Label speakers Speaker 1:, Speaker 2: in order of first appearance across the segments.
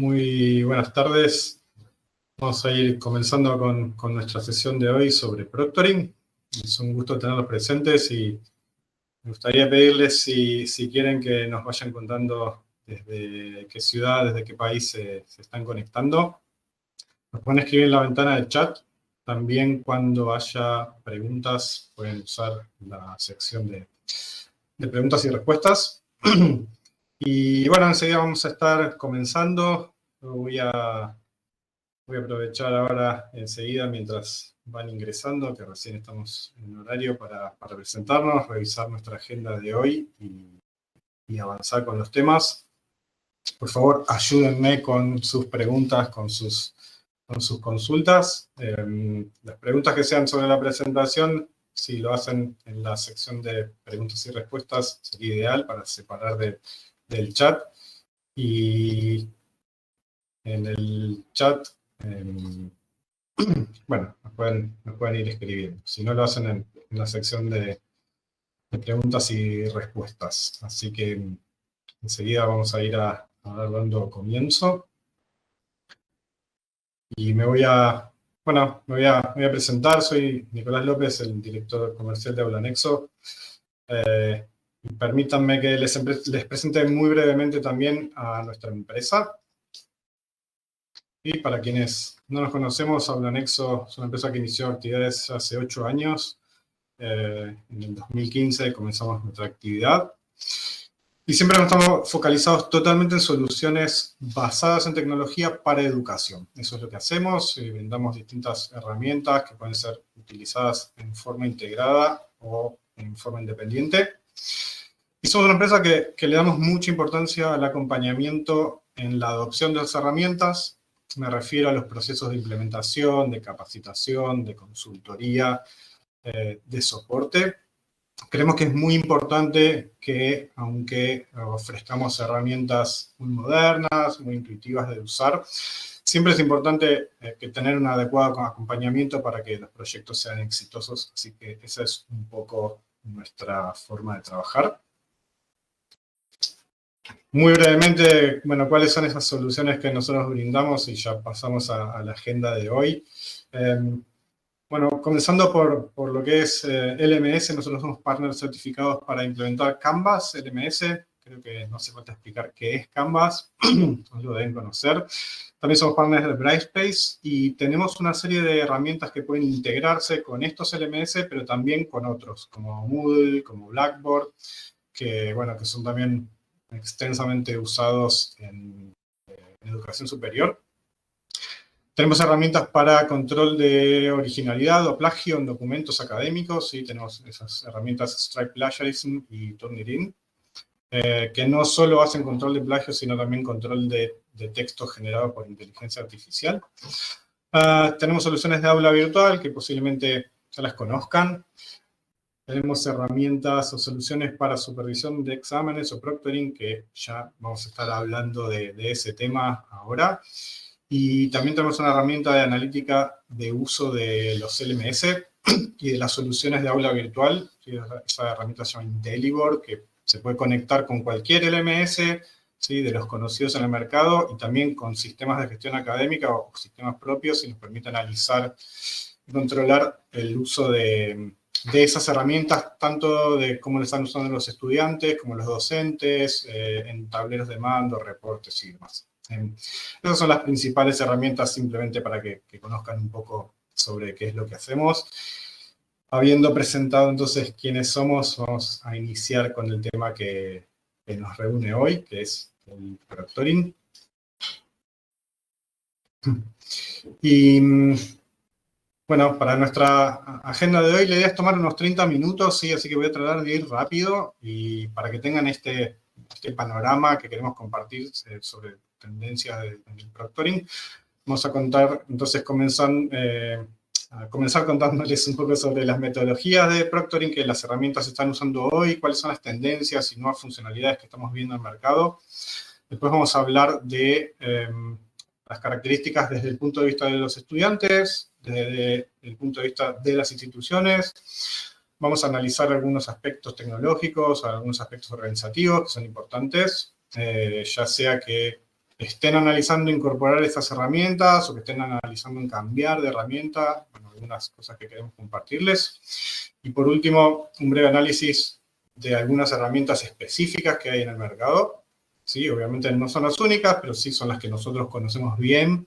Speaker 1: Muy buenas tardes. Vamos a ir comenzando con nuestra sesión de hoy sobre proctoring. Es un gusto tenerlos presentes y me gustaría pedirles si quieren que nos vayan contando desde qué ciudad, desde qué país se están conectando. Nos pueden escribir en la ventana del chat. También cuando haya preguntas pueden usar la sección de preguntas y respuestas. Y bueno, enseguida vamos a estar comenzando. Voy a aprovechar ahora enseguida mientras van ingresando, que recién estamos en horario para presentarnos, revisar nuestra agenda de hoy y avanzar con los temas. Por favor, ayúdenme con sus preguntas, con sus consultas. Las preguntas que sean sobre la presentación, si lo hacen en la sección de preguntas y respuestas, sería ideal para separar del chat. Y en el chat, bueno, nos pueden ir escribiendo. Si no, lo hacen en la sección de preguntas y respuestas. Así que enseguida vamos a ir a dar dando comienzo. Y me voy a presentar. Soy Nicolás López, el director comercial de Aulanexo. Permítanme que les presente muy brevemente también a nuestra empresa. Y para quienes no nos conocemos, Aulanexo es una empresa que inició actividades hace 8 años. En el 2015 comenzamos nuestra actividad. Y siempre estamos focalizados totalmente en soluciones basadas en tecnología para educación. Eso es lo que hacemos. Brindamos distintas herramientas que pueden ser utilizadas en forma integrada o en forma independiente. Y somos una empresa que le damos mucha importancia al acompañamiento en la adopción de las herramientas. Me refiero a los procesos de implementación, de capacitación, de consultoría, de soporte. Creemos que es muy importante que, aunque ofrezcamos herramientas muy modernas, muy intuitivas de usar, siempre es importante que tener un adecuado acompañamiento para que los proyectos sean exitosos. Así que esa es un poco nuestra forma de trabajar. Muy brevemente, bueno, ¿cuáles son esas soluciones que nosotros brindamos? Y ya pasamos a la agenda de hoy. Bueno, comenzando por lo que es LMS, nosotros somos partners certificados para implementar Canvas, LMS. Creo que no hace falta explicar qué es Canvas, lo deben conocer. También somos partners de Brightspace y tenemos una serie de herramientas que pueden integrarse con estos LMS, pero también con otros, como Moodle, como Blackboard, que son también extensamente usados en educación superior. Tenemos herramientas para control de originalidad o plagio en documentos académicos. ¿Sí? Tenemos esas herramientas Stripe Plagiarism y Turnitin, que no solo hacen control de plagio, sino también control de texto generado por inteligencia artificial. Tenemos soluciones de aula virtual, que posiblemente ya las conozcan. Tenemos herramientas o soluciones para supervisión de exámenes o proctoring, que ya vamos a estar hablando de ese tema ahora. Y también tenemos una herramienta de analítica de uso de los LMS y de las soluciones de aula virtual. Esa herramienta se llama IntelliBoard, que se puede conectar con cualquier LMS, ¿sí? De los conocidos en el mercado, y también con sistemas de gestión académica o sistemas propios, y nos permite analizar y controlar el uso de esas herramientas, tanto de cómo lo están usando los estudiantes como los docentes, en tableros de mando, reportes y demás. Esas son las principales herramientas, simplemente para que conozcan un poco sobre qué es lo que hacemos. Habiendo presentado entonces quiénes somos, vamos a iniciar con el tema que nos reúne hoy, que es el proctoring. Y bueno, para nuestra agenda de hoy la idea es tomar unos 30 minutos, ¿sí? Así que voy a tratar de ir rápido y para que tengan este panorama que queremos compartir sobre tendencias del proctoring. Vamos a contar, entonces, comenzar contándoles un poco sobre las metodologías de proctoring que las herramientas están usando hoy, cuáles son las tendencias y nuevas funcionalidades que estamos viendo en el mercado. Después vamos a hablar de las características desde el punto de vista de los estudiantes, desde el punto de vista de las instituciones. Vamos a analizar algunos aspectos tecnológicos, algunos aspectos organizativos que son importantes, ya sea que estén analizando incorporar estas herramientas o que estén analizando en cambiar de herramienta, bueno, algunas cosas que queremos compartirles. Y por último, un breve análisis de algunas herramientas específicas que hay en el mercado. Sí, obviamente no son las únicas, pero sí son las que nosotros conocemos bien,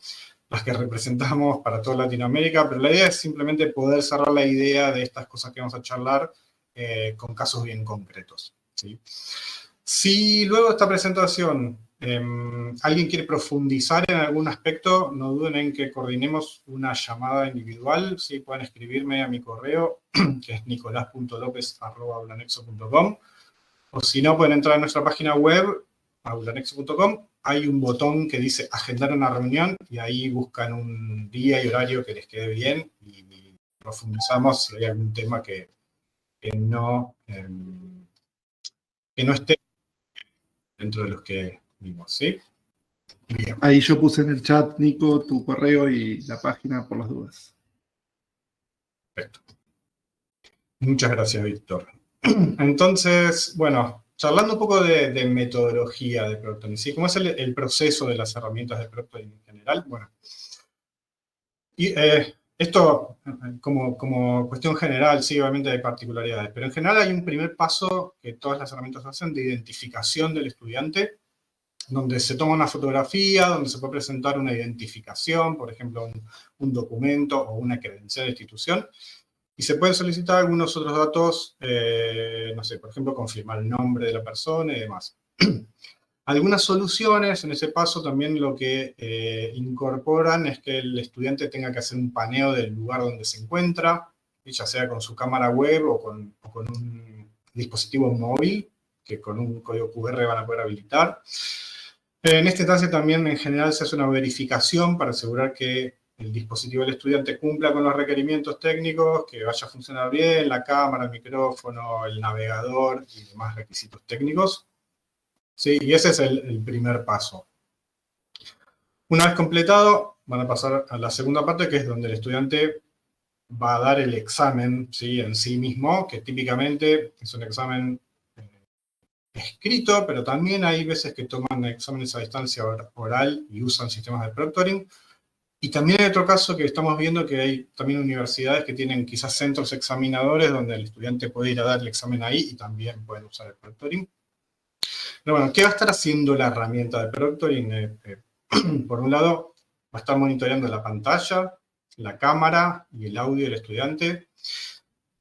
Speaker 1: las que representamos para toda Latinoamérica, pero la idea es simplemente poder cerrar la idea de estas cosas que vamos a charlar con casos bien concretos. ¿Sí? Si luego de esta presentación alguien quiere profundizar en algún aspecto, no duden en que coordinemos una llamada individual. ¿Sí? Pueden escribirme a mi correo, que es nicolas.lopez@aulanexo.com, o si no, pueden entrar a nuestra página web, aulanexo.com. Hay un botón que dice agendar una reunión y ahí buscan un día y horario que les quede bien y profundizamos si hay algún tema que no esté dentro de los que vimos, ¿sí? Bien.
Speaker 2: Ahí yo puse en el chat, Nico, tu correo y la página por las dudas.
Speaker 1: Perfecto. Muchas gracias, Víctor. Entonces, bueno, charlando un poco de metodología de Proctoring, ¿sí? ¿Cómo es el proceso de las herramientas de Proctoring en general? Bueno, y esto como cuestión general, sí, obviamente hay particularidades, pero en general hay un primer paso que todas las herramientas hacen de identificación del estudiante, donde se toma una fotografía, donde se puede presentar una identificación, por ejemplo, un documento o una credencial de institución, y se pueden solicitar algunos otros datos, no sé, por ejemplo, confirmar el nombre de la persona y demás. Algunas soluciones, en ese paso, también lo que incorporan es que el estudiante tenga que hacer un paneo del lugar donde se encuentra, ya sea con su cámara web o con un dispositivo móvil, que con un código QR van a poder habilitar. En esta instancia también, en general, se hace una verificación para asegurar que el dispositivo del estudiante cumpla con los requerimientos técnicos, que vaya a funcionar bien, la cámara, el micrófono, el navegador y demás requisitos técnicos. ¿Sí? Y ese es el primer paso. Una vez completado, van a pasar a la segunda parte, que es donde el estudiante va a dar el examen, ¿sí? En sí mismo, que típicamente es un examen escrito, pero también hay veces que toman exámenes a distancia oral y usan sistemas de proctoring. Y también hay otro caso que estamos viendo que hay también universidades que tienen quizás centros examinadores donde el estudiante puede ir a dar el examen ahí y también pueden usar el proctoring. Pero bueno, ¿qué va a estar haciendo la herramienta de proctoring? Por un lado, va a estar monitoreando la pantalla, la cámara y el audio del estudiante.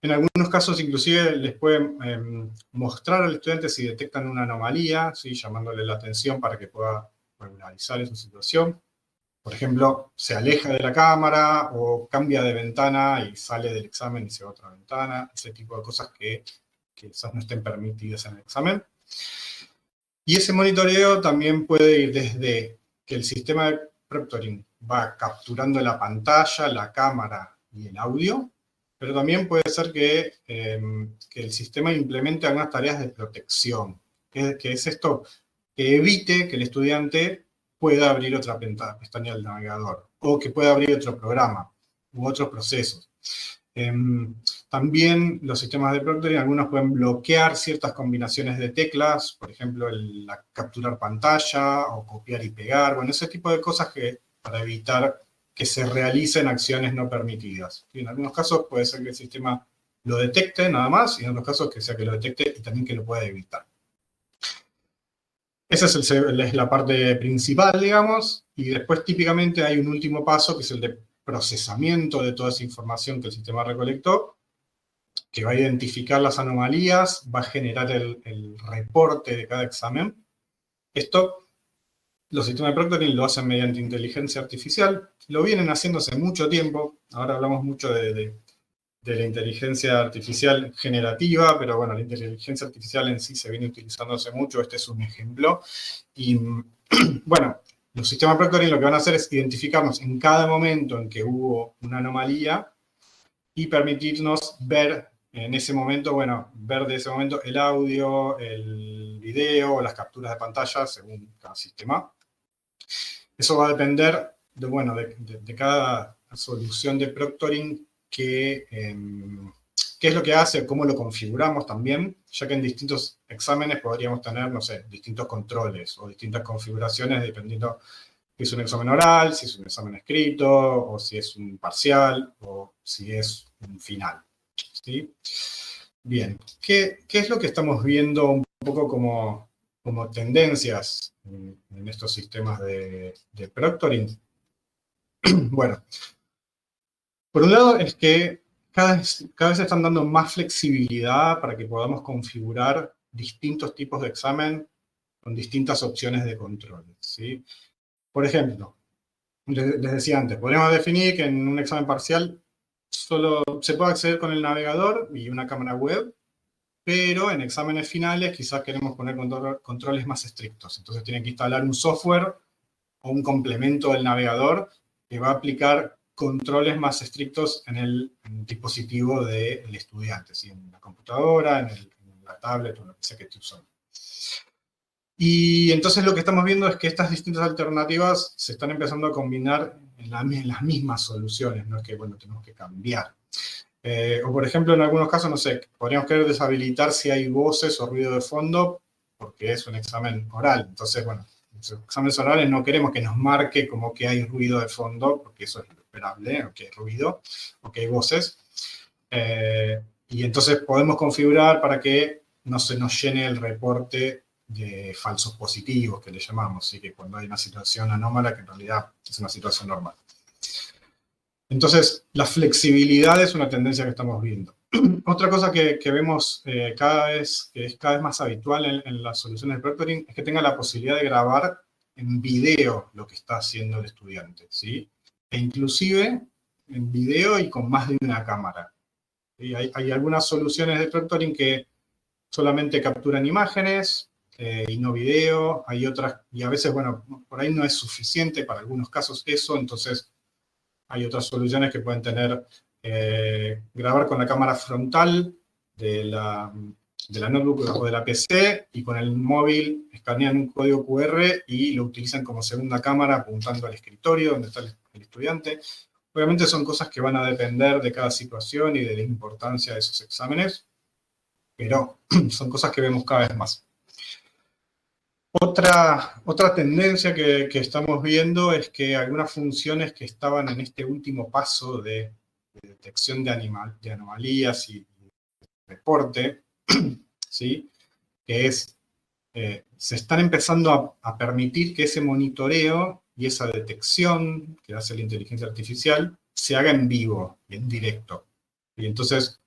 Speaker 1: En algunos casos, inclusive, les pueden mostrar al estudiante si detectan una anomalía, ¿sí? Llamándole la atención para que pueda regularizar esa situación. Por ejemplo, se aleja de la cámara o cambia de ventana y sale del examen y se va a otra ventana. Ese tipo de cosas que quizás no estén permitidas en el examen. Y ese monitoreo también puede ir desde que el sistema de proctoring va capturando la pantalla, la cámara y el audio, pero también puede ser que el sistema implemente algunas tareas de protección. ¿Qué es esto? Que evite que el estudiante pueda abrir otra pestaña del navegador, o que pueda abrir otro programa, u otros procesos. También los sistemas de proctoring, algunos pueden bloquear ciertas combinaciones de teclas, por ejemplo, capturar pantalla, o copiar y pegar, bueno, ese tipo de cosas para evitar que se realicen acciones no permitidas. Y en algunos casos puede ser que el sistema lo detecte nada más, y en otros casos que sea que lo detecte y también que lo pueda evitar. Esa es la parte principal, digamos, y después típicamente hay un último paso, que es el de procesamiento de toda esa información que el sistema recolectó, que va a identificar las anomalías, va a generar el reporte de cada examen. Esto, los sistemas de proctoring lo hacen mediante inteligencia artificial, lo vienen haciendo hace mucho tiempo, ahora hablamos mucho de la inteligencia artificial generativa, pero bueno, la inteligencia artificial en sí se viene utilizando hace mucho, este es un ejemplo. Y bueno, los sistemas de proctoring lo que van a hacer es identificarnos en cada momento en que hubo una anomalía y permitirnos ver en ese momento, bueno, ver de ese momento el audio, el video, las capturas de pantalla según cada sistema. Eso va a depender de cada solución de proctoring que qué es lo que hace, cómo lo configuramos también, ya que en distintos exámenes podríamos tener, no sé, distintos controles o distintas configuraciones dependiendo si es un examen oral, si es un examen escrito, o si es un parcial, o si es un final. ¿Sí? Bien, ¿qué es lo que estamos viendo un poco como tendencias en estos sistemas de proctoring? Bueno, por un lado es que cada vez están dando más flexibilidad para que podamos configurar distintos tipos de examen con distintas opciones de control, ¿sí? Por ejemplo, les decía antes, podríamos definir que en un examen parcial solo se puede acceder con el navegador y una cámara web, pero en exámenes finales quizás queremos poner controles más estrictos. Entonces tienen que instalar un software o un complemento del navegador que va a aplicar controles más estrictos en el dispositivo del estudiante, ¿sí? En la computadora, en la tablet o lo que sea que esté usando. Y entonces lo que estamos viendo es que estas distintas alternativas se están empezando a combinar en las mismas soluciones, no es que, bueno, tenemos que cambiar. O por ejemplo, en algunos casos, no sé, podríamos querer deshabilitar si hay voces o ruido de fondo, porque es un examen oral. Entonces, bueno, los exámenes orales no queremos que nos marque como que hay ruido de fondo, porque eso es lo esperable, o que hay ruido, o que hay voces. Y entonces podemos configurar para que no se nos llene el reporte de falsos positivos, que le llamamos, ¿sí? Que cuando hay una situación anómala, que en realidad es una situación normal. Entonces, la flexibilidad es una tendencia que estamos viendo. Otra cosa que vemos que es cada vez más habitual en las soluciones de proctoring es que tenga la posibilidad de grabar en video lo que está haciendo el estudiante, ¿sí? E inclusive en video y con más de una cámara. ¿Sí? Hay algunas soluciones de proctoring que solamente capturan imágenes y no video. Hay otras, y a veces, bueno, por ahí no es suficiente para algunos casos eso, entonces hay otras soluciones que pueden tener, grabar con la cámara frontal de la notebook o de la PC y con el móvil escanean un código QR y lo utilizan como segunda cámara apuntando al escritorio donde está el estudiante. Obviamente son cosas que van a depender de cada situación y de la importancia de esos exámenes, pero son cosas que vemos cada vez más. Otra tendencia que estamos viendo es que algunas funciones que estaban en este último paso de detección de anomalías y reporte, ¿sí? Que es, se están empezando a permitir que ese monitoreo y esa detección que hace la inteligencia artificial se haga en vivo y en directo. Y entonces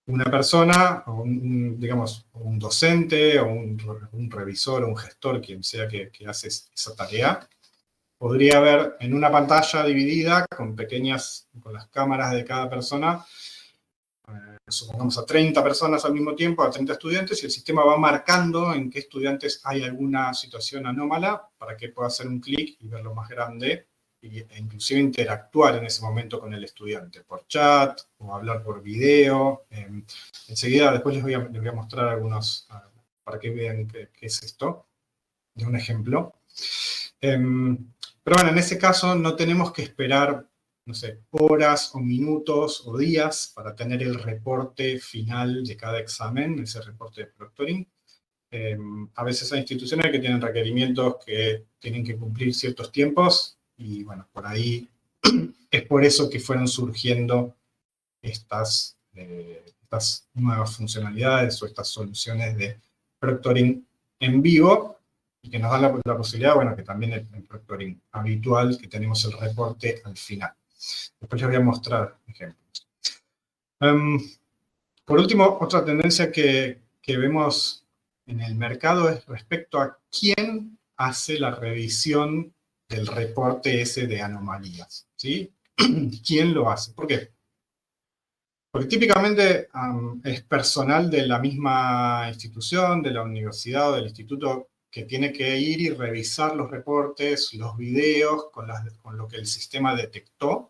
Speaker 1: una persona, o digamos, un docente, o un revisor, o un gestor, quien sea que hace esa tarea, podría ver en una pantalla dividida con las cámaras de cada persona, supongamos a 30 personas al mismo tiempo, a 30 estudiantes, y el sistema va marcando en qué estudiantes hay alguna situación anómala para que pueda hacer un clic y verlo más grande, e inclusive interactuar en ese momento con el estudiante, por chat o hablar por video. Enseguida, después les voy a mostrar algunos, para que vean qué es esto, de un ejemplo. Pero bueno, en ese caso no tenemos que esperar, no sé, horas o minutos o días para tener el reporte final de cada examen, ese reporte de proctoring. A veces hay instituciones que tienen requerimientos que tienen que cumplir ciertos tiempos y bueno, por ahí es por eso que fueron surgiendo estas nuevas funcionalidades o estas soluciones de proctoring en vivo y que nos dan la posibilidad, bueno, que también el proctoring habitual, que tenemos el reporte al final. Después les voy a mostrar ejemplos. Por último, otra tendencia que vemos en el mercado es respecto a quién hace la revisión del reporte ese de anomalías, ¿sí? ¿Quién lo hace? ¿Por qué? Porque típicamente es personal de la misma institución, de la universidad o del instituto, que tiene que ir y revisar los reportes, los videos, con lo que el sistema detectó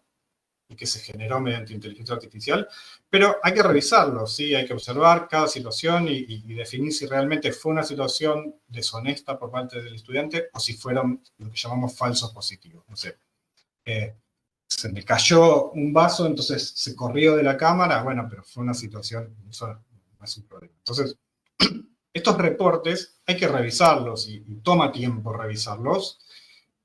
Speaker 1: y que se generó mediante inteligencia artificial, pero hay que revisarlo, ¿sí? Hay que observar cada situación y definir si realmente fue una situación deshonesta por parte del estudiante o si fueron lo que llamamos falsos positivos. No sé, se me cayó un vaso, entonces se corrió de la cámara, bueno, pero fue una situación, eso no es un problema. Entonces, estos reportes hay que revisarlos y toma tiempo revisarlos.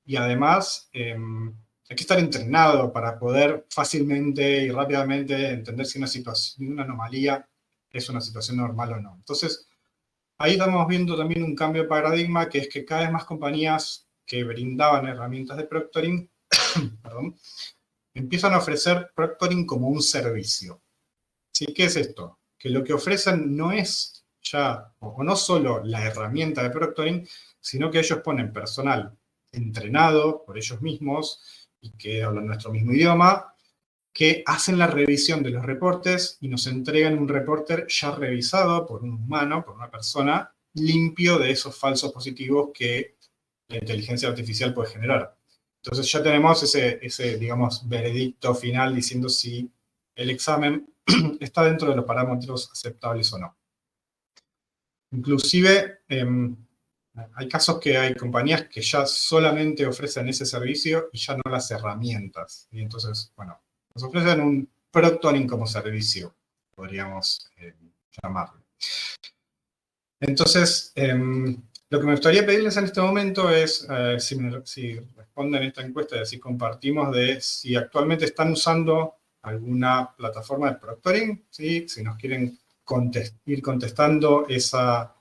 Speaker 1: Y además, hay que estar entrenado para poder fácilmente y rápidamente entender si una anomalía es una situación normal o no. Entonces, ahí estamos viendo también un cambio de paradigma, que es que cada vez más compañías que brindaban herramientas de proctoring, perdón, empiezan a ofrecer proctoring como un servicio. ¿Sí? ¿Qué es esto? Que lo que ofrecen no es ya, o no solo la herramienta de proctoring, sino que ellos ponen personal entrenado por ellos mismos y que hablan nuestro mismo idioma, que hacen la revisión de los reportes y nos entregan un reporter ya revisado por un humano, por una persona, limpio de esos falsos positivos que la inteligencia artificial puede generar. Entonces ya tenemos ese, digamos, veredicto final diciendo si el examen está dentro de los parámetros aceptables o no. Inclusive, hay casos que hay compañías que ya solamente ofrecen ese servicio y ya no las herramientas. Y entonces, bueno, nos ofrecen un proctoring como servicio, podríamos llamarlo. Entonces, lo que me gustaría pedirles en este momento es si responden esta encuesta y así compartimos de si actualmente están usando alguna plataforma de proctoring, ¿sí? Si nos quieren ir contestando esa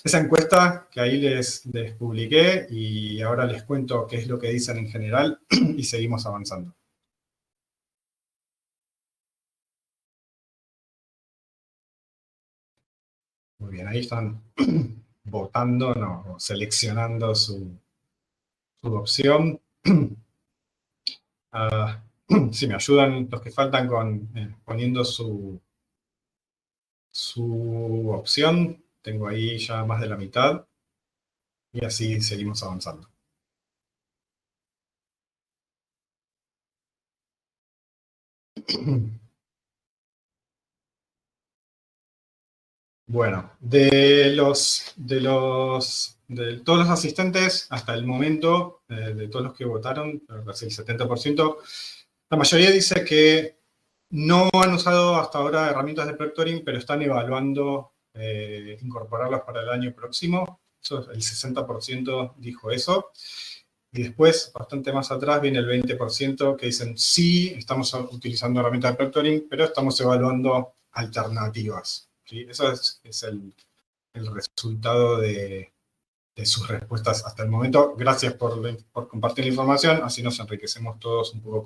Speaker 1: encuesta que ahí les publiqué y ahora les cuento qué es lo que dicen en general y seguimos avanzando. Muy bien, ahí están votando, no, seleccionando su opción. Si me ayudan los que faltan poniendo su opción, tengo ahí ya más de la mitad y así seguimos avanzando. Bueno, de todos los asistentes hasta el momento, de todos los que votaron, casi el 70%, la mayoría dice que no han usado hasta ahora herramientas de proctoring, pero están evaluando incorporarlas para el año próximo. El 60% dijo eso. Y después, bastante más atrás, viene el 20% que dicen sí, estamos utilizando herramientas de proctoring, pero estamos evaluando alternativas. ¿Sí? Eso es el resultado de sus respuestas hasta el momento. Gracias por compartir la información, así nos enriquecemos todos un poco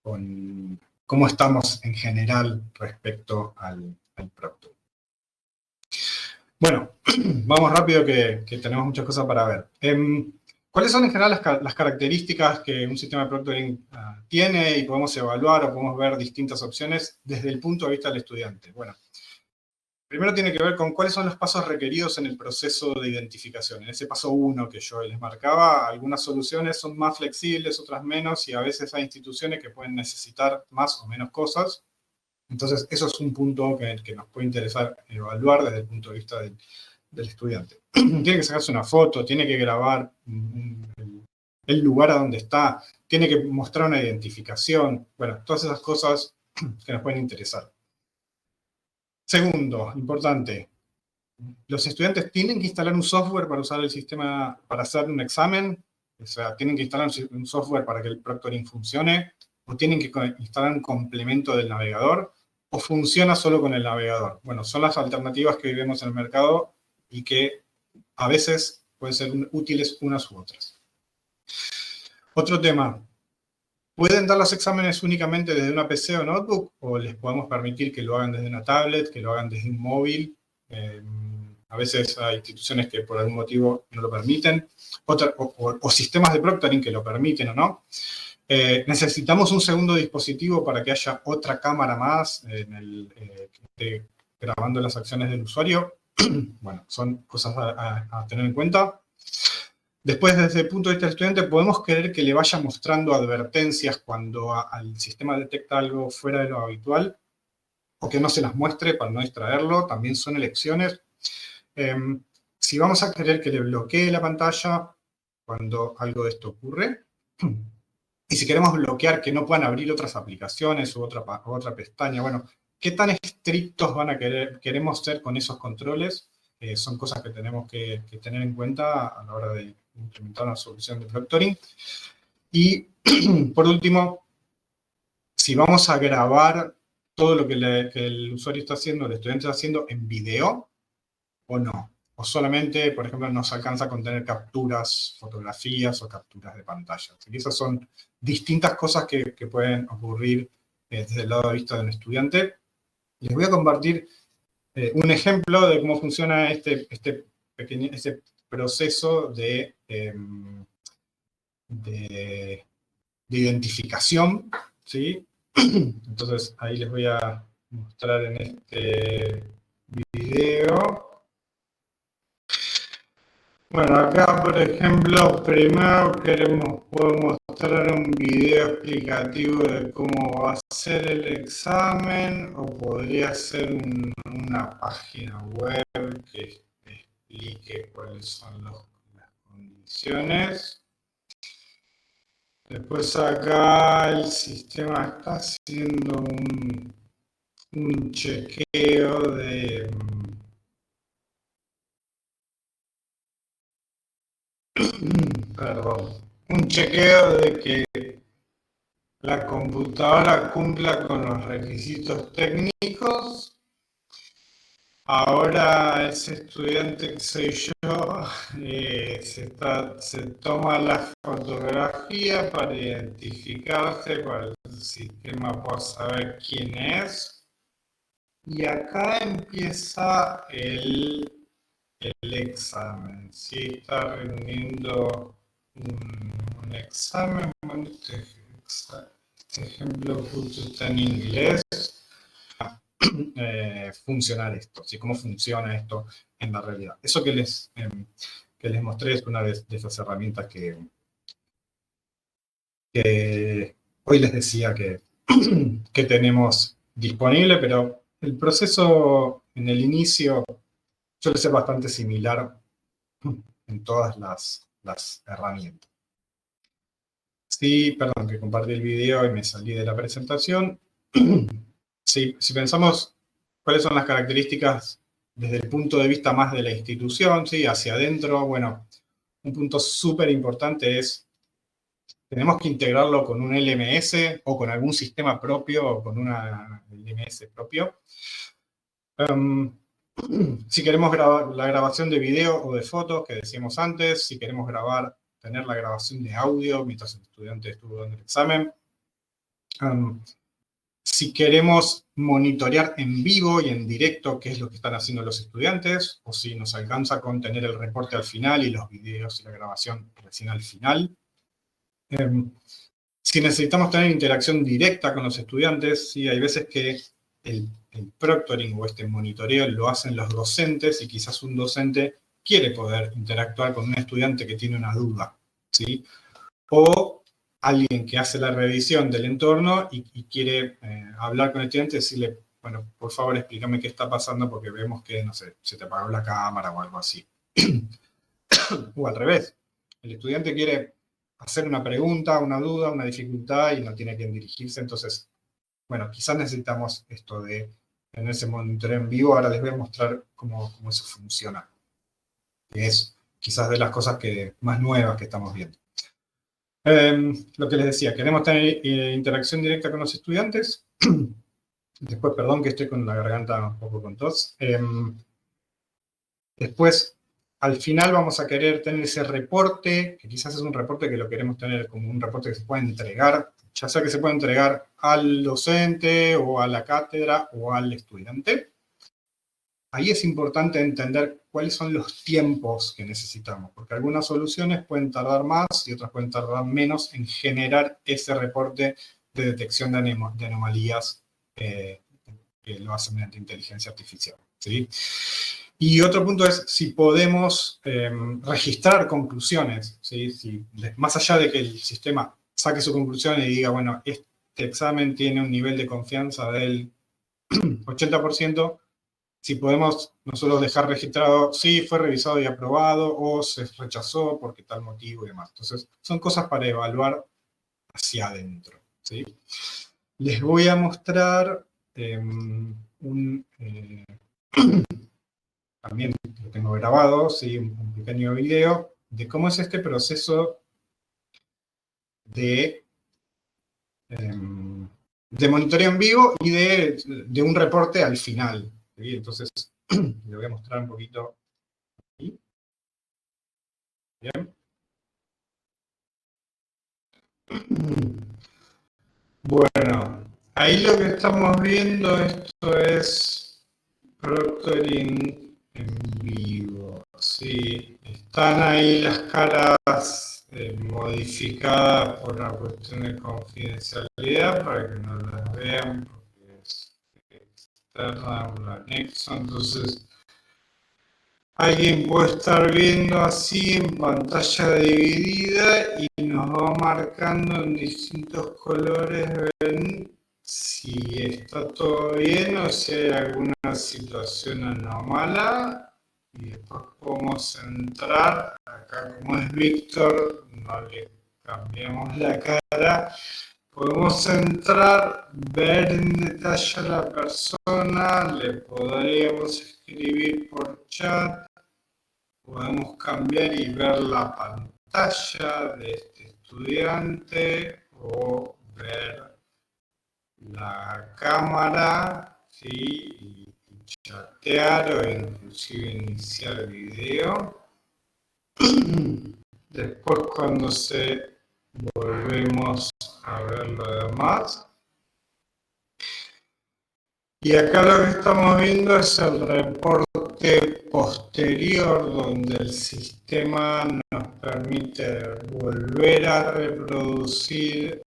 Speaker 1: con cómo estamos en general respecto al proctoring. Bueno, vamos rápido que tenemos muchas cosas para ver. ¿Cuáles son en general las características que un sistema de proctoring tiene y podemos evaluar o podemos ver distintas opciones desde el punto de vista del estudiante? Bueno, primero tiene que ver con cuáles son los pasos requeridos en el proceso de identificación. En ese paso 1 que yo les marcaba, algunas soluciones son más flexibles, otras menos, y a veces hay instituciones que pueden necesitar más o menos cosas. Entonces, eso es un punto que nos puede interesar evaluar desde el punto de vista del estudiante. Tiene que sacarse una foto, tiene que grabar el lugar a donde está, tiene que mostrar una identificación. Bueno, todas esas cosas que nos pueden interesar. Segundo, importante, los estudiantes tienen que instalar un software para usar el sistema, para hacer un examen, o sea, tienen que instalar un software para que el proctoring funcione, o tienen que instalar un complemento del navegador, o funciona solo con el navegador. Bueno, son las alternativas que vemos en el mercado y que a veces pueden ser útiles unas u otras. Otro tema, ¿pueden dar los exámenes únicamente desde una PC o notebook? ¿O les podemos permitir que lo hagan desde una tablet, que lo hagan desde un móvil? A veces hay instituciones que por algún motivo no lo permiten, o sistemas de proctoring que lo permiten o no. Necesitamos un segundo dispositivo para que haya otra cámara más que esté grabando las acciones del usuario. Bueno, son cosas a tener en cuenta. Después, desde el punto de vista del estudiante, podemos querer que le vaya mostrando advertencias cuando al sistema detecta algo fuera de lo habitual, o que no se las muestre para no distraerlo, también son elecciones. Si vamos a querer que le bloquee la pantalla cuando algo de esto ocurre, Y si queremos bloquear que no puedan abrir otras aplicaciones u otra pestaña, bueno, ¿qué tan estrictos queremos ser con esos controles? Son cosas que tenemos que tener en cuenta a la hora de implementar una solución de proctoring. Y, por último, si vamos a grabar todo lo que el usuario está haciendo, el estudiante está haciendo en video o no. O solamente, por ejemplo, nos alcanza con tener capturas, fotografías o capturas de pantalla. Así que esas son distintas cosas que pueden ocurrir desde el lado de vista de un estudiante. Les voy a compartir un ejemplo de cómo funciona este proceso de identificación, ¿sí? Entonces, ahí les voy a mostrar en este video. Bueno, acá, por ejemplo, primero puedo mostrar un video explicativo de cómo va a ser el examen, o podría ser una página web que explique cuáles son las condiciones. Después acá el sistema está haciendo un chequeo de... Perdón. Un chequeo de que la computadora cumpla con los requisitos técnicos. Ahora ese estudiante que soy yo se toma la fotografía para identificarse, para el sistema pueda saber quién es. Y acá empieza el examen. Si está reuniendo un examen, bueno, este ejemplo justo está en inglés. Funcionar esto, ¿sí? Cómo funciona esto en la realidad. Eso que les mostré es una de esas herramientas que hoy les decía que tenemos disponible, pero el proceso en el inicio suele ser bastante similar en todas las herramientas. Sí, perdón, que compartí el video y me salí de la presentación. Sí, si pensamos cuáles son las características desde el punto de vista más de la institución, ¿sí? Hacia adentro, bueno, un punto súper importante es, tenemos que integrarlo con un LMS o con algún sistema propio o con una LMS propio. Si queremos grabar la grabación de video o de fotos, que decíamos antes, si queremos tener la grabación de audio mientras el estudiante estuvo dando el examen. Si queremos monitorear en vivo y en directo qué es lo que están haciendo los estudiantes, o si nos alcanza con tener el reporte al final y los videos y la grabación recién al final. Si necesitamos tener interacción directa con los estudiantes, sí, hay veces que el proctoring o este monitoreo lo hacen los docentes y quizás un docente quiere poder interactuar con un estudiante que tiene una duda, ¿sí? O alguien que hace la revisión del entorno y quiere hablar con el estudiante y decirle, bueno, por favor explícame qué está pasando porque vemos que, no sé, se te apagó la cámara o algo así. O al revés, el estudiante quiere hacer una pregunta, una duda, una dificultad y no tiene a quién dirigirse, entonces, bueno, quizás necesitamos esto de tener ese monitoreo en vivo. Ahora les voy a mostrar cómo eso funciona, que es quizás de las cosas más nuevas que estamos viendo. Lo que les decía, queremos tener interacción directa con los estudiantes. Después, perdón que estoy con la garganta un poco con tos. Después, al final vamos a querer tener ese reporte, que quizás es un reporte que lo queremos tener como un reporte que se pueda entregar, ya sea que se pueda entregar al docente o a la cátedra o al estudiante. Ahí es importante entender cuáles son los tiempos que necesitamos, porque algunas soluciones pueden tardar más y otras pueden tardar menos en generar ese reporte de detección de anomalías que lo hacen mediante inteligencia artificial, ¿sí? Y otro punto es si podemos registrar conclusiones, ¿sí? Más allá de que el sistema saque su conclusión y diga, bueno, este examen tiene un nivel de confianza del 80%, si podemos nosotros dejar registrado, sí, fue revisado y aprobado, o se rechazó porque tal motivo y demás. Entonces, son cosas para evaluar hacia adentro, ¿sí? Les voy a mostrar también lo tengo grabado, ¿sí? Un pequeño video de cómo es este proceso de monitoreo en vivo y de un reporte al final, ¿sí? Entonces, le voy a mostrar un poquito aquí. Bien. Bueno, ahí lo que estamos viendo, esto es proctoring en vivo, ¿sí? Están ahí las caras modificadas por una cuestión de confidencialidad para que no las vean, porque es externa un anexo, entonces alguien puede estar viendo así en pantalla dividida y nos va marcando en distintos colores, ven si está todo bien o si hay alguna situación anómala. Y después podemos entrar, acá como es Víctor, no le cambiamos la cara. Podemos entrar, ver en detalle a la persona, le podríamos escribir por chat, podemos cambiar y ver la pantalla de este estudiante o ver la cámara, ¿sí? Y chatear o inclusive iniciar video. Después cuando volvemos a ver lo demás. Y acá lo que estamos viendo es el reporte posterior, donde el sistema nos permite volver a reproducir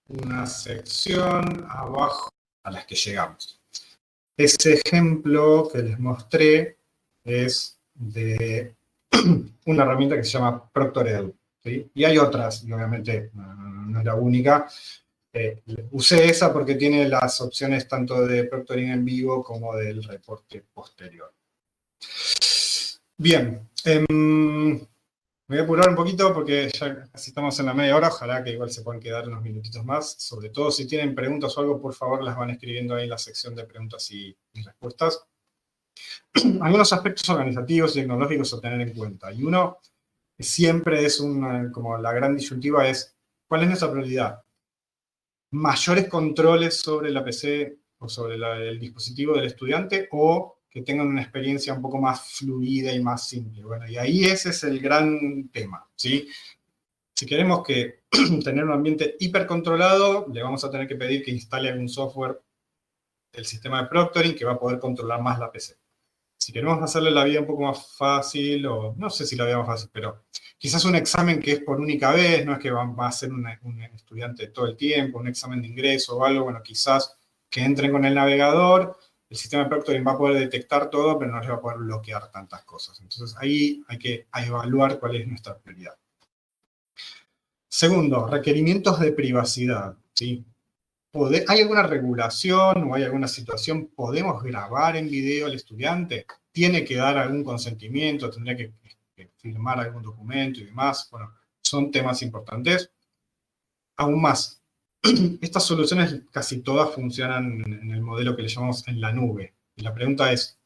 Speaker 1: una sección abajo a las que llegamos. Ese ejemplo que les mostré es de una herramienta que se llama Proctored, ¿sí? Y hay otras, y obviamente no es la única. Usé esa porque tiene las opciones tanto de proctoring en vivo como del reporte posterior. Bien, me voy a apurar un poquito porque ya casi estamos en la media hora, ojalá que igual se puedan quedar unos minutitos más. Sobre todo si tienen preguntas o algo, por favor las van escribiendo ahí en la sección de preguntas y respuestas. Algunos aspectos organizativos y tecnológicos a tener en cuenta. Y uno que siempre es como la gran disyuntiva es, ¿cuál es nuestra prioridad? Mayores controles sobre la PC o sobre el dispositivo del estudiante o que tengan una experiencia un poco más fluida y más simple. Bueno, y ahí ese es el gran tema, ¿sí? Si queremos tener un ambiente hipercontrolado, le vamos a tener que pedir que instale algún software del sistema de proctoring que va a poder controlar más la PC. Si queremos hacerle la vida un poco más fácil, o no sé si la vida más fácil, pero quizás un examen que es por única vez, no es que va a ser un estudiante todo el tiempo, un examen de ingreso o algo, bueno, quizás que entren con el navegador, el sistema de proctoring va a poder detectar todo, pero no les va a poder bloquear tantas cosas. Entonces ahí hay que evaluar cuál es nuestra prioridad. Segundo, requerimientos de privacidad, ¿sí? ¿Hay alguna regulación o hay alguna situación? ¿Podemos grabar en video al estudiante? ¿Tiene que dar algún consentimiento? ¿Tendría que firmar algún documento y demás? Bueno, son temas importantes. Aún más, estas soluciones casi todas funcionan en el modelo que le llamamos en la nube. Y la pregunta es,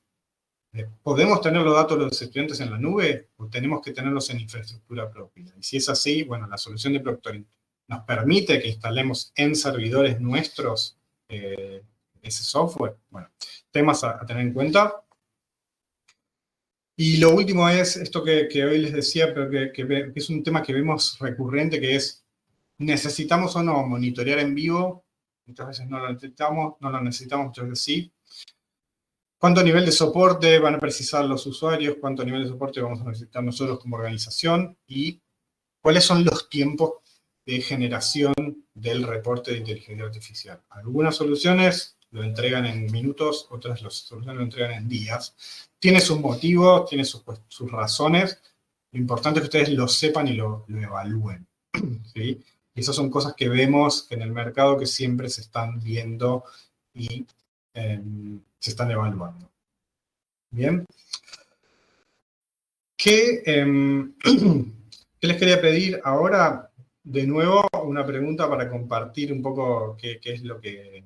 Speaker 1: ¿podemos tener los datos de los estudiantes en la nube o tenemos que tenerlos en infraestructura propia? Y si es así, bueno, la solución de Proctoring nos permite que instalemos en servidores nuestros ese software. Bueno, temas a tener en cuenta. Y lo último es esto que hoy les decía, pero que es un tema que vemos recurrente, que es, ¿necesitamos o no monitorear en vivo? Muchas veces no lo necesitamos, muchas veces sí. ¿Cuánto nivel de soporte van a precisar los usuarios? ¿Cuánto nivel de soporte vamos a necesitar nosotros como organización? ¿Y cuáles son los tiempos de generación del reporte de inteligencia artificial? Algunas soluciones lo entregan en minutos, otras soluciones lo entregan en días. Tiene sus motivos, tiene sus razones. Lo importante es que ustedes lo sepan y lo evalúen, ¿sí? Y esas son cosas que vemos en el mercado que siempre se están viendo y se están evaluando. Bien. ¿Qué les quería pedir ahora? de nuevo, una pregunta para compartir un poco qué es lo que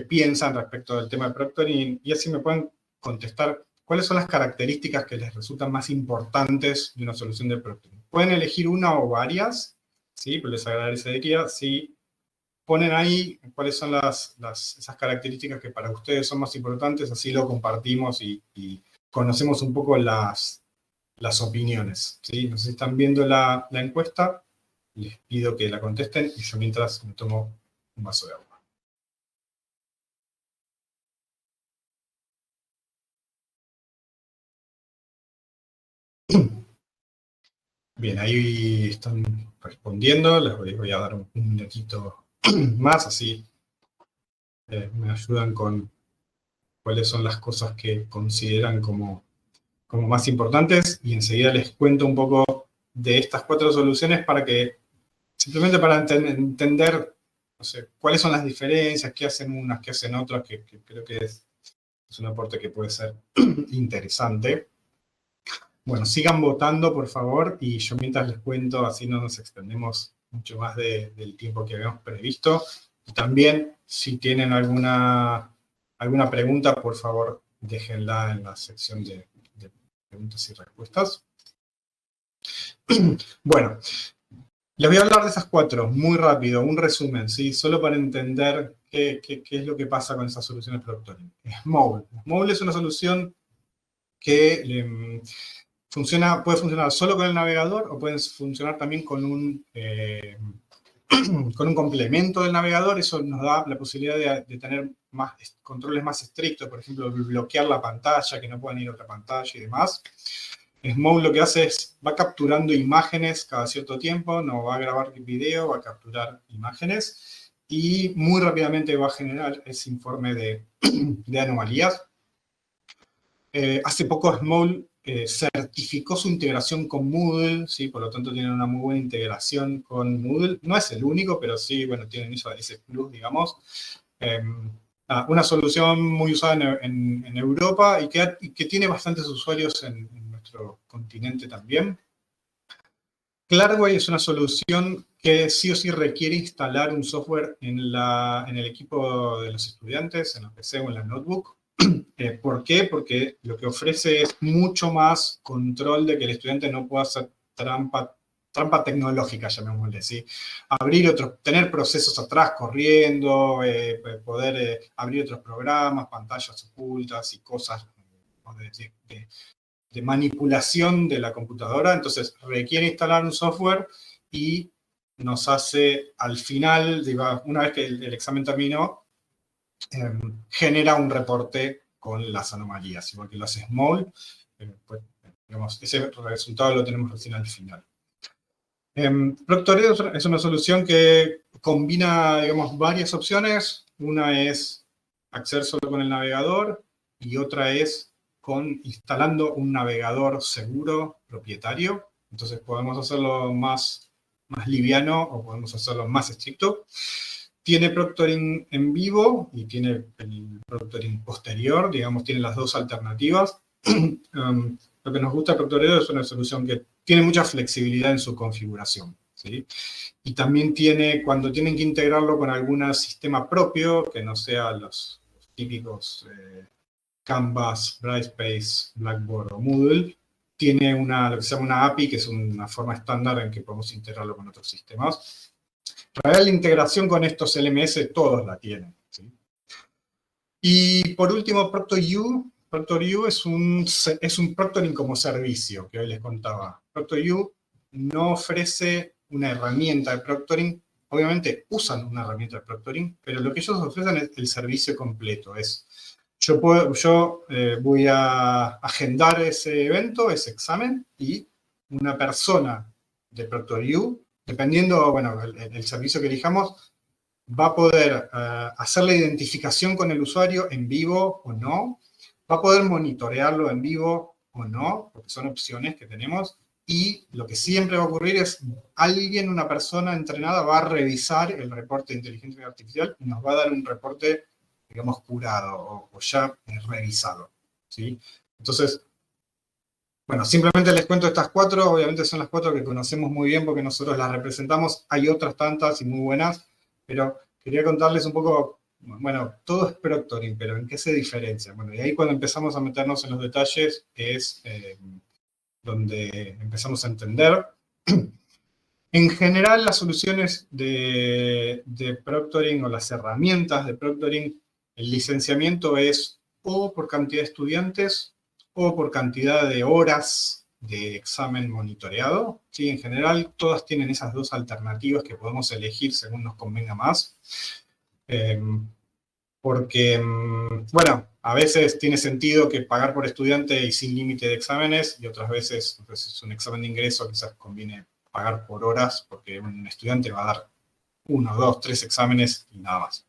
Speaker 1: piensan respecto del tema de proctoring, y así me pueden contestar cuáles son las características que les resultan más importantes de una solución de proctoring. Pueden elegir una o varias, ¿sí? Pero les agradecería si ponen ahí cuáles son esas características que para ustedes son más importantes, así lo compartimos y conocemos un poco las opiniones, ¿sí? No sé si están viendo la encuesta, les pido que la contesten y yo mientras me tomo un vaso de agua. Bien, ahí están respondiendo, les voy a dar un minutito más, así me ayudan con cuáles son las cosas que consideran como más importantes, y enseguida les cuento un poco de estas 4 soluciones para que, simplemente para entender, no sé, cuáles son las diferencias, qué hacen unas, qué hacen otras, que creo que es un aporte que puede ser interesante. Bueno, sigan votando, por favor, y yo mientras les cuento, así no nos extendemos mucho más del tiempo que habíamos previsto. Y también, si tienen alguna pregunta, por favor, déjenla en la sección de preguntas y respuestas. Bueno, les voy a hablar de esas 4, muy rápido, un resumen, ¿sí? Solo para entender qué es lo que pasa con esas soluciones proctoring. Small. Small es una solución que puede funcionar solo con el navegador o puede funcionar también con un complemento del navegador. Eso nos da la posibilidad de tener controles más estrictos, por ejemplo, bloquear la pantalla, que no puedan ir a otra pantalla y demás. Smoke lo que hace es, va capturando imágenes cada cierto tiempo, no va a grabar video, va a capturar imágenes y muy rápidamente va a generar ese informe de anomalías. Hace poco Small certificó su integración con Moodle, ¿sí? Por lo tanto tienen una muy buena integración con Moodle. No es el único, pero sí, bueno, tienen ese plus, digamos. Una solución muy usada en Europa y que tiene bastantes usuarios en nuestro continente también. Cloudway es una solución que sí o sí requiere instalar un software en el equipo de los estudiantes, en la PC o en la notebook. ¿Por qué? Porque lo que ofrece es mucho más control de que el estudiante no pueda hacer trampa tecnológica, llamémosle, ¿sí? Tener procesos atrás corriendo, poder abrir otros programas, pantallas ocultas y cosas de manipulación de la computadora. Entonces requiere instalar un software y nos hace al final, una vez que el examen terminó, genera un reporte con las anomalías, igual que lo hace Small, pues, digamos, ese resultado lo tenemos recién al final. Proctorio es una solución que combina, digamos, varias opciones. Una es acceder solo con el navegador y otra es instalando un navegador seguro propietario. Entonces podemos hacerlo más liviano o podemos hacerlo más estricto. Tiene proctoring en vivo y tiene el proctoring posterior, digamos, tiene las 2 alternativas. Lo que nos gusta de Proctorio es una solución que tiene mucha flexibilidad en su configuración, ¿sí? Y también cuando tienen que integrarlo con algún sistema propio, que no sea los típicos Canvas, Brightspace, Blackboard o Moodle, tiene lo que se llama una API, que es una forma estándar en que podemos integrarlo con otros sistemas. Para ver la integración con estos LMS, todos la tienen, ¿sí? Y por último, ProctorU. ProctorU es un proctoring como servicio, que hoy les contaba. ProctorU no ofrece una herramienta de proctoring. Obviamente usan una herramienta de proctoring, pero lo que ellos ofrecen es el servicio completo. Yo voy a agendar ese evento, ese examen, y una persona de ProctorU, dependiendo, bueno, el servicio que elijamos, va a poder hacer la identificación con el usuario en vivo o no, va a poder monitorearlo en vivo o no, porque son opciones que tenemos, y lo que siempre va a ocurrir es una persona entrenada va a revisar el reporte de inteligencia artificial y nos va a dar un reporte, digamos, curado o ya revisado, ¿sí? Entonces, Bueno, simplemente les cuento estas 4, obviamente son las 4 que conocemos muy bien porque nosotros las representamos, hay otras tantas y muy buenas, pero quería contarles un poco, bueno, todo es proctoring, pero ¿en qué se diferencia? Bueno, y ahí cuando empezamos a meternos en los detalles es donde empezamos a entender. En general, las soluciones de proctoring o las herramientas de proctoring, el licenciamiento es o por cantidad de estudiantes o por cantidad de horas de examen monitoreado. ¿Sí? En general, todas tienen esas dos alternativas que podemos elegir según nos convenga más. Porque, bueno, a veces tiene sentido que pagar por estudiante y sin límite de exámenes, y otras veces, pues, es un examen de ingreso, quizás conviene pagar por horas, porque un estudiante va a dar 1, 2, 3 exámenes y nada más.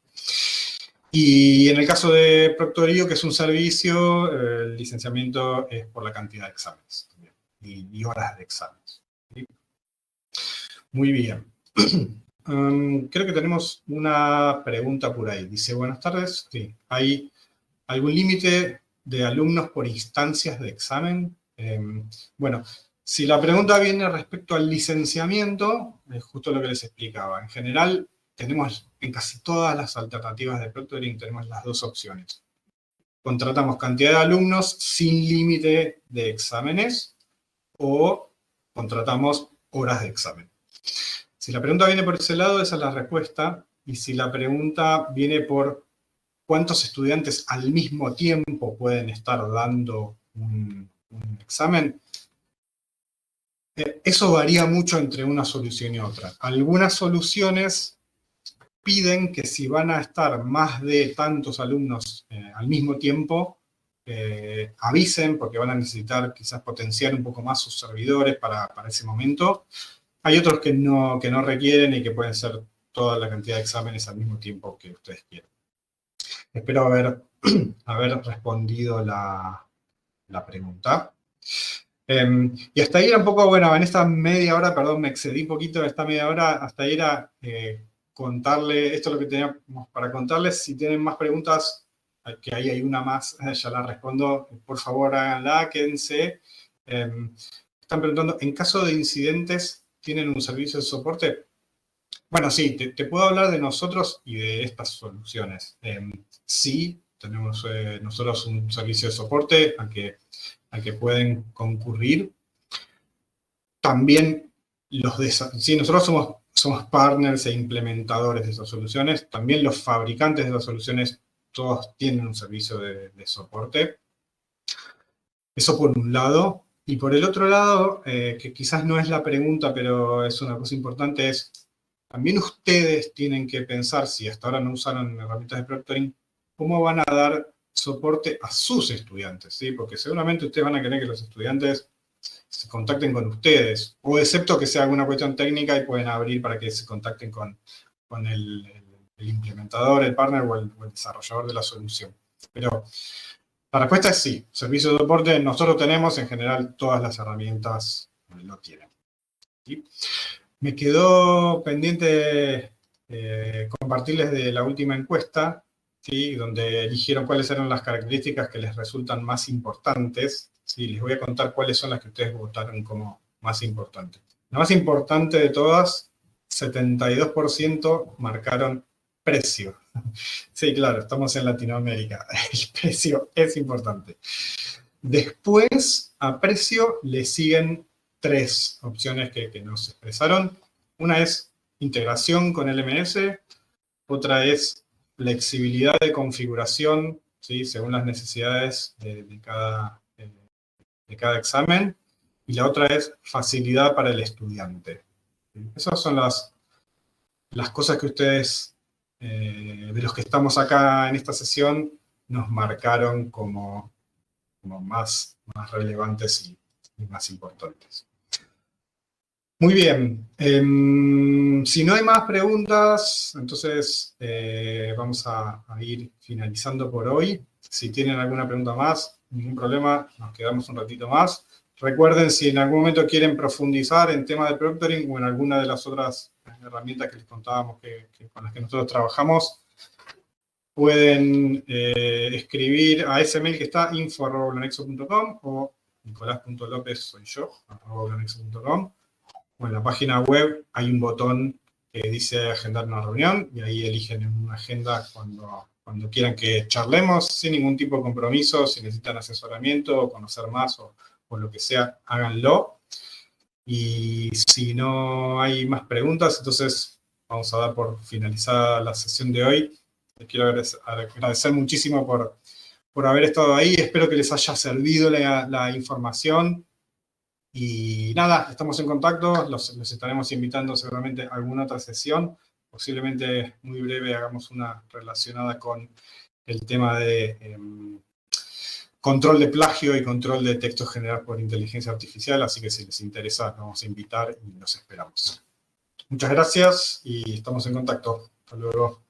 Speaker 1: Y en el caso de proctorío, que es un servicio, el licenciamiento es por la cantidad de exámenes y horas de exámenes. ¿Sí? Muy bien. Creo que tenemos una pregunta por ahí. Dice, buenas tardes. Sí, ¿hay algún límite de alumnos por instancias de examen? Bueno, si la pregunta viene respecto al licenciamiento, es justo lo que les explicaba. En general, tenemos en casi todas las alternativas de proctoring, tenemos las dos opciones. Contratamos cantidad de alumnos sin límite de exámenes o contratamos horas de examen. Si la pregunta viene por ese lado, esa es la respuesta. Y si la pregunta viene por cuántos estudiantes al mismo tiempo pueden estar dando un examen, eso varía mucho entre una solución y otra. Algunas soluciones piden que si van a estar más de tantos alumnos al mismo tiempo, avisen, porque van a necesitar quizás potenciar un poco más sus servidores para ese momento. Hay otros que no requieren y que pueden ser toda la cantidad de exámenes al mismo tiempo que ustedes quieran. Espero haber respondido la pregunta. Y hasta ahí era un poco, bueno, en esta media hora, perdón, me excedí un poquito en esta media hora, hasta ahí era contarle, esto es lo que teníamos para contarles. Si tienen más preguntas, que ahí hay una más, ya la respondo, por favor háganla, quédense. Están preguntando, en caso de incidentes, ¿tienen un servicio de soporte? Bueno, sí, te puedo hablar de nosotros y de estas soluciones. Sí, tenemos nosotros un servicio de soporte al que pueden concurrir. También sí, nosotros somos partners e implementadores de esas soluciones. También los fabricantes de esas soluciones, todos tienen un servicio de soporte. Eso por un lado. Y por el otro lado, que quizás no es la pregunta, pero es una cosa importante, es también ustedes tienen que pensar, si hasta ahora no usaron herramientas de proctoring, cómo van a dar soporte a sus estudiantes, ¿sí? Porque seguramente ustedes van a querer que los estudiantes se contacten con ustedes, o excepto que sea alguna cuestión técnica y pueden abrir para que se contacten con el implementador, el partner o el desarrollador de la solución. Pero la respuesta es sí. Servicio de soporte nosotros tenemos, en general todas las herramientas lo tienen. ¿Sí? Me quedó pendiente compartirles de la última encuesta, ¿sí? Donde eligieron cuáles eran las características que les resultan más importantes. ¿Sí? Les voy a contar cuáles son las que ustedes votaron como más importantes. La más importante de todas, 72% marcaron precio. Sí, claro, estamos en Latinoamérica. El precio es importante. Después, a precio, le siguen 3 opciones que nos expresaron. Una es integración con LMS, otra es flexibilidad de configuración, ¿sí? Según las necesidades de cada examen, y la otra es facilidad para el estudiante. Esas son las cosas que ustedes, de los que estamos acá en esta sesión, nos marcaron como más relevantes y más importantes. Muy bien. Si no hay más preguntas, entonces vamos a ir finalizando por hoy. Si tienen alguna pregunta más, ningún problema, nos quedamos un ratito más. Recuerden, si en algún momento quieren profundizar en temas de proctoring o en alguna de las otras herramientas que les contábamos con las que nosotros trabajamos, pueden escribir a ese mail que está info@nexo.com o Nicolás.lopez soy yo, @oblanex.com, o en la página web hay un botón que dice agendar una reunión, y ahí eligen en una agenda cuando quieran que charlemos, sin ningún tipo de compromiso. Si necesitan asesoramiento o conocer más o lo que sea, háganlo. Y si no hay más preguntas, entonces vamos a dar por finalizada la sesión de hoy. Les quiero agradecer muchísimo por haber estado ahí. Espero que les haya servido la información. Y nada, estamos en contacto. Los estaremos invitando seguramente a alguna otra sesión. Posiblemente muy breve hagamos una relacionada con el tema de control de plagio y control de textos generados por inteligencia artificial. Así que si les interesa, los vamos a invitar y los esperamos. Muchas gracias y estamos en contacto. Hasta luego.